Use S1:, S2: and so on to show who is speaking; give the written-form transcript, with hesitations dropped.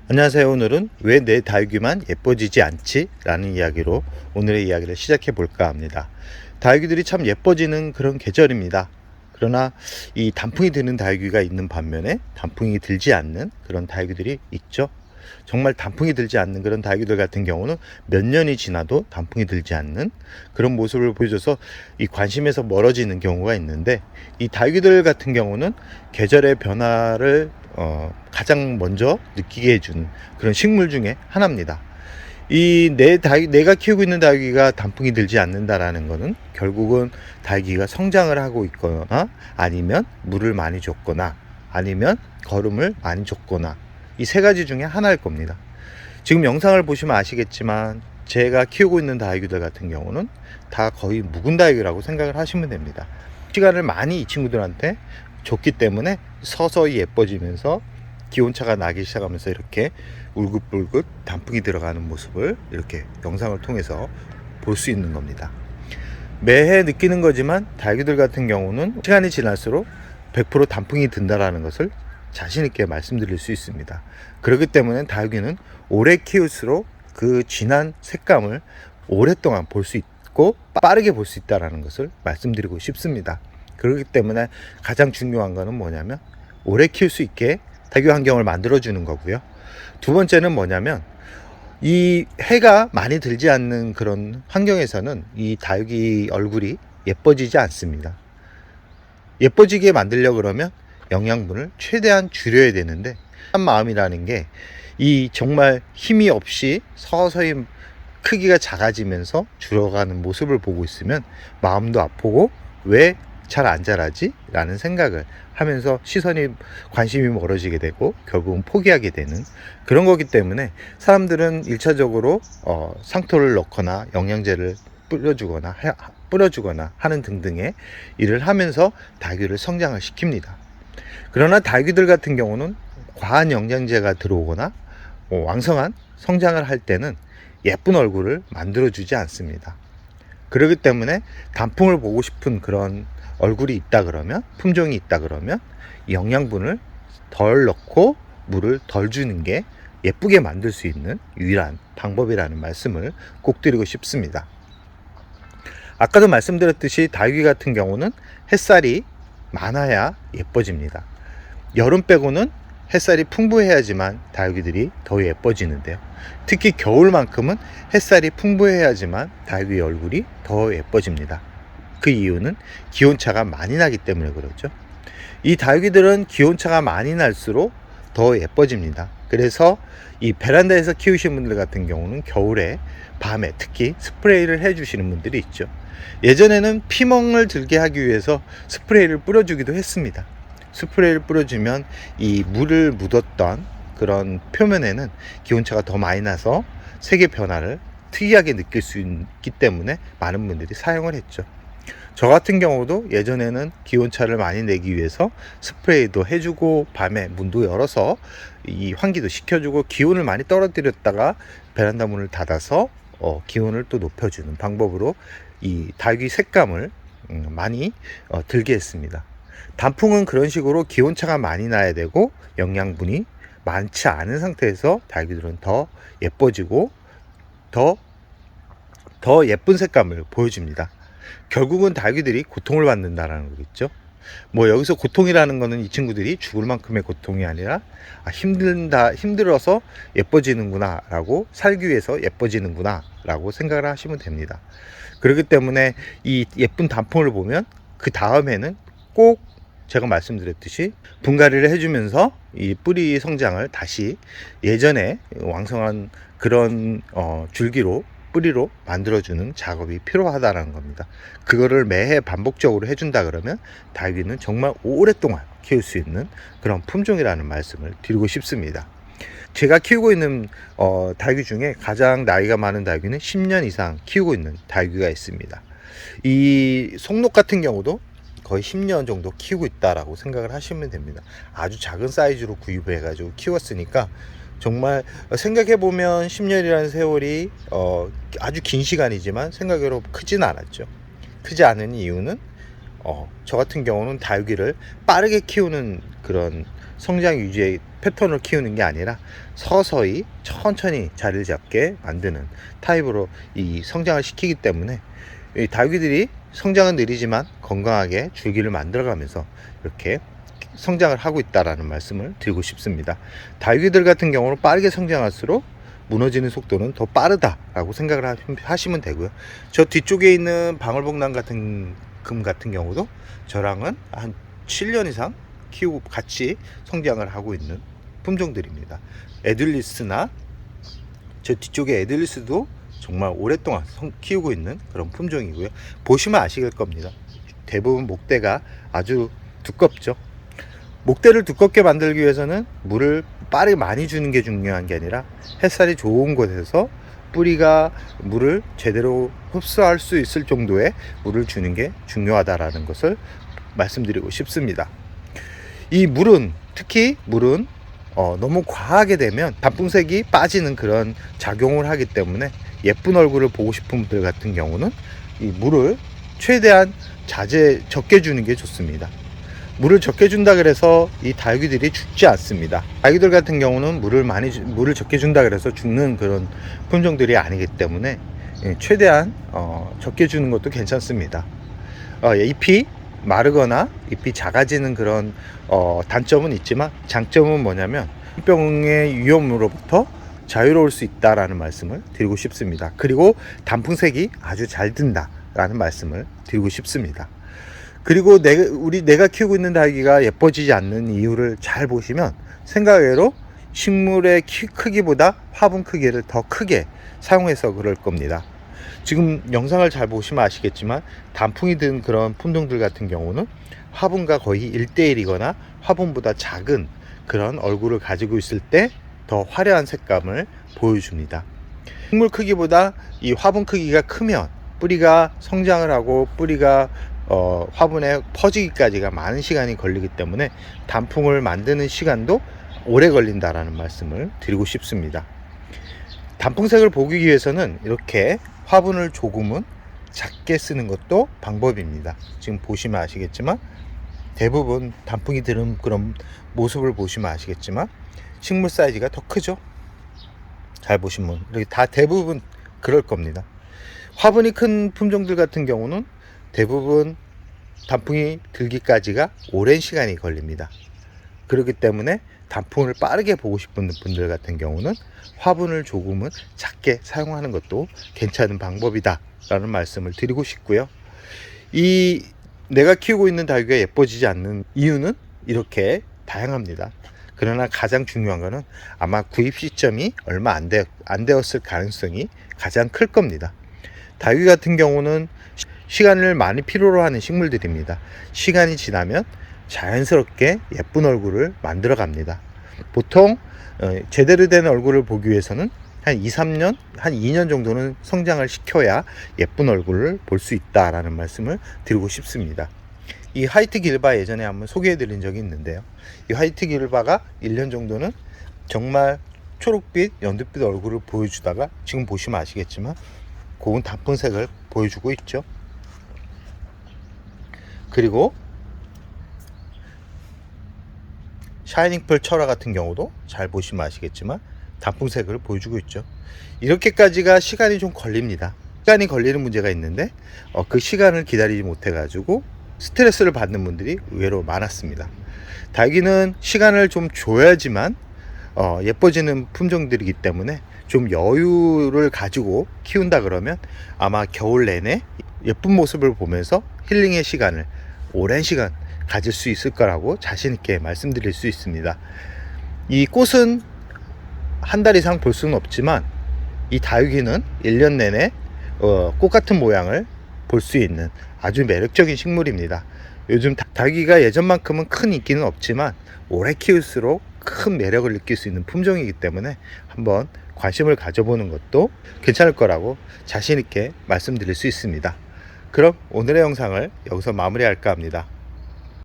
S1: 안녕하세요. 오늘은 왜 내 다육이만 예뻐지지 않지? 라는 이야기로 오늘의 이야기를 시작해 볼까 합니다. 다육이들이 참 예뻐지는 그런 계절입니다. 그러나 이 단풍이 드는 다육이가 있는 반면에 단풍이 들지 않는 그런 다육이들이 있죠. 정말 단풍이 들지 않는 그런 다육이들 같은 경우는 몇 년이 지나도 단풍이 들지 않는 그런 모습을 보여줘서 이 관심에서 멀어지는 경우가 있는데, 이 다육이들 같은 경우는 계절의 변화를 가장 먼저 느끼게 해주는 그런 식물 중에 하나입니다. 내가 키우고 있는 다육이가 단풍이 들지 않는다라는 것은 결국은 다육이가 성장을 하고 있거나, 아니면 물을 많이 줬거나, 아니면 거름을 많이 줬거나, 이 세 가지 중에 하나일 겁니다. 지금 영상을 보시면 아시겠지만 제가 키우고 있는 다육이들 같은 경우는 다 거의 묵은 다육이라고 생각을 하시면 됩니다. 시간을 많이 이 친구들한테 줬기 때문에 서서히 예뻐지면서 기온차가 나기 시작하면서 이렇게 울긋불긋 단풍이 들어가는 모습을 이렇게 영상을 통해서 볼 수 있는 겁니다. 매해 느끼는 거지만 다육이들 같은 경우는 시간이 지날수록 100% 단풍이 든다라는 것을 자신 있게 말씀드릴 수 있습니다. 그렇기 때문에 다육이는 오래 키울수록 그 진한 색감을 오랫동안 볼 수 있고 빠르게 볼 수 있다는 것을 말씀드리고 싶습니다. 그렇기 때문에 가장 중요한 것은 뭐냐면 오래 키울 수 있게 다육이 환경을 만들어 주는 거고요. 두 번째는 뭐냐면 이 해가 많이 들지 않는 그런 환경에서는 이 다육이 얼굴이 예뻐지지 않습니다. 예뻐지게 만들려 그러면 영양분을 최대한 줄여야 되는데, 한 마음이라는 게 이 정말 힘이 없이 서서히 크기가 작아지면서 줄어가는 모습을 보고 있으면 마음도 아프고 왜 잘 안 자라지? 라는 생각을 하면서 관심이 멀어지게 되고 결국은 포기하게 되는 그런 거기 때문에, 사람들은 1차적으로 상토를 넣거나 영양제를 뿌려주거나 하는 등등의 일을 하면서 다육이를 성장을 시킵니다. 그러나 다육이들 같은 경우는 과한 영양제가 들어오거나 왕성한 성장을 할 때는 예쁜 얼굴을 만들어주지 않습니다. 그렇기 때문에 단풍을 보고 싶은 그런 얼굴이 있다 그러면, 품종이 있다 그러면 영양분을 덜 넣고 물을 덜 주는 게 예쁘게 만들 수 있는 유일한 방법이라는 말씀을 꼭 드리고 싶습니다. 아까도 말씀드렸듯이 다육이 같은 경우는 햇살이 많아야 예뻐집니다. 여름 빼고는 햇살이 풍부해야지만 다육이들이 더 예뻐지는데요. 특히 겨울만큼은 햇살이 풍부해야지만 다육이 얼굴이 더 예뻐집니다. 그 이유는 기온차가 많이 나기 때문에 그렇죠. 이 다육이들은 기온차가 많이 날수록 더 예뻐집니다. 그래서 이 베란다에서 키우시는 분들 같은 경우는 겨울에 밤에 특히 스프레이를 해주시는 분들이 있죠. 예전에는 피멍을 들게 하기 위해서 스프레이를 뿌려주기도 했습니다. 스프레이를 뿌려주면 이 물을 묻었던 그런 표면에는 기온차가 더 많이 나서 색의 변화를 특이하게 느낄 수 있기 때문에 많은 분들이 사용을 했죠. 저 같은 경우도 예전에는 기온차를 많이 내기 위해서 스프레이도 해주고 밤에 문도 열어서 이 환기도 시켜주고 기온을 많이 떨어뜨렸다가 베란다 문을 닫아서 기온을 또 높여주는 방법으로 이 다육이 색감을 많이 들게 했습니다. 단풍은 그런 식으로 기온차가 많이 나야 되고 영양분이 많지 않은 상태에서 다육이들은 더 예뻐지고 더 예쁜 색감을 보여줍니다. 결국은 다육이들이 고통을 받는다라는 거겠죠. 여기서 고통이라는 거는 이 친구들이 죽을 만큼의 고통이 아니라 힘들어서 예뻐지는구나 라고, 살기 위해서 예뻐지는구나 라고 생각을 하시면 됩니다. 그렇기 때문에 이 예쁜 단풍을 보면 그 다음에는 꼭 제가 말씀드렸듯이 분갈이를 해주면서 이 뿌리 성장을 다시 예전에 왕성한 그런 뿌리로 만들어주는 작업이 필요하다는 겁니다. 그거를 매해 반복적으로 해준다 그러면 다육이는 정말 오랫동안 키울 수 있는 그런 품종이라는 말씀을 드리고 싶습니다. 제가 키우고 있는 다육이 중에 가장 나이가 많은 다육이는 10년 이상 키우고 있는 다육이가 있습니다. 이 송록 같은 경우도 거의 10년 정도 키우고 있다라고 생각을 하시면 됩니다. 아주 작은 사이즈로 구입해 가지고 키웠으니까 정말 생각해보면 10년이라는 세월이 아주 긴 시간이지만 생각외로 크진 않았죠. 크지 않은 이유는 저 같은 경우는 다육이를 빠르게 키우는 그런 성장 유지의 패턴을 키우는 게 아니라 서서히 천천히 자리를 잡게 만드는 타입으로 이 성장을 시키기 때문에 이 다육이들이 성장은 느리지만 건강하게 줄기를 만들어가면서 이렇게 성장을 하고 있다라는 말씀을 드리고 싶습니다. 다육이들 같은 경우는 빠르게 성장할수록 무너지는 속도는 더 빠르다라고 생각을 하시면 되고요. 저 뒤쪽에 있는 방울복랑 같은 금 같은 경우도 저랑은 한 7년 이상 키우고 같이 성장을 하고 있는 품종들입니다. 에들리스나 저 뒤쪽에 에들리스도 정말 오랫동안 키우고 있는 그런 품종이고요. 보시면 아실 겁니다. 대부분 목대가 아주 두껍죠. 목대를 두껍게 만들기 위해서는 물을 빠르게 많이 주는 게 중요한 게 아니라 햇살이 좋은 곳에서 뿌리가 물을 제대로 흡수할 수 있을 정도의 물을 주는 게 중요하다라는 것을 말씀드리고 싶습니다. 이 물은 특히 물은 너무 과하게 되면 단풍색이 빠지는 그런 작용을 하기 때문에 예쁜 얼굴을 보고 싶은 분들 같은 경우는 이 물을 최대한 적게 주는 게 좋습니다. 물을 적게 준다 그래서 이 다육이들이 죽지 않습니다. 다육이들 같은 경우는 물을 적게 준다 그래서 죽는 그런 품종들이 아니기 때문에 최대한 적게 주는 것도 괜찮습니다. 잎이 마르거나 잎이 작아지는 그런 단점은 있지만 장점은 뭐냐면 병의 위험으로부터 자유로울 수 있다라는 말씀을 드리고 싶습니다. 그리고 단풍색이 아주 잘 든다라는 말씀을 드리고 싶습니다. 그리고 내가 키우고 있는 다육이가 예뻐지지 않는 이유를 잘 보시면 생각외로 식물의 크기보다 화분 크기를 더 크게 사용해서 그럴 겁니다. 지금 영상을 잘 보시면 아시겠지만 단풍이 든 그런 품종들 같은 경우는 화분과 거의 1대1이거나 화분보다 작은 그런 얼굴을 가지고 있을 때 더 화려한 색감을 보여줍니다. 식물 크기보다 이 화분 크기가 크면 뿌리가 성장을 하고 뿌리가 화분에 퍼지기까지가 많은 시간이 걸리기 때문에 단풍을 만드는 시간도 오래 걸린다라는 말씀을 드리고 싶습니다. 단풍색을 보기 위해서는 이렇게 화분을 조금은 작게 쓰는 것도 방법입니다. 지금 보시면 아시겠지만 대부분 단풍이 드는 그런 모습을 보시면 아시겠지만 식물 사이즈가 더 크죠. 잘 보시면 이렇게 다 대부분 그럴 겁니다. 화분이 큰 품종들 같은 경우는 대부분 단풍이 들기까지가 오랜 시간이 걸립니다. 그렇기 때문에 단풍을 빠르게 보고 싶은 분들 같은 경우는 화분을 조금은 작게 사용하는 것도 괜찮은 방법이다 라는 말씀을 드리고 싶고요. 내가 키우고 있는 다육이가 예뻐지지 않는 이유는 이렇게 다양합니다. 그러나 가장 중요한 것은 아마 구입 시점이 얼마 안 되었을 가능성이 가장 클 겁니다. 다육이 같은 경우는 시간을 많이 필요로 하는 식물들입니다. 시간이 지나면 자연스럽게 예쁜 얼굴을 만들어 갑니다. 보통 제대로 된 얼굴을 보기 위해서는 한 2-3년, 한 2년 정도는 성장을 시켜야 예쁜 얼굴을 볼 수 있다라는 말씀을 드리고 싶습니다. 이 화이트 길바 예전에 한번 소개해 드린 적이 있는데요. 이 화이트 길바가 1년 정도는 정말 초록빛, 연두빛 얼굴을 보여주다가 지금 보시면 아시겠지만 고운 단풍색을 보여주고 있죠. 그리고 샤이닝펄 철화 같은 경우도 잘 보시면 아시겠지만 단풍색을 보여주고 있죠. 이렇게까지가 시간이 좀 걸립니다. 시간이 걸리는 문제가 있는데 그 시간을 기다리지 못해 가지고 스트레스를 받는 분들이 의외로 많았습니다. 다육이는 시간을 좀 줘야지만 예뻐지는 품종들이기 때문에 좀 여유를 가지고 키운다 그러면 아마 겨울 내내 예쁜 모습을 보면서 힐링의 시간을 오랜 시간 가질 수 있을 거라고 자신 있게 말씀드릴 수 있습니다. 이 꽃은 한 달 이상 볼 수는 없지만 이 다육이는 1년 내내 꽃 같은 모양을 볼 수 있는 아주 매력적인 식물입니다. 요즘 다육이가 예전만큼은 큰 인기는 없지만 오래 키울수록 큰 매력을 느낄 수 있는 품종이기 때문에 한번 관심을 가져보는 것도 괜찮을 거라고 자신 있게 말씀드릴 수 있습니다. 그럼 오늘의 영상을 여기서 마무리할까 합니다.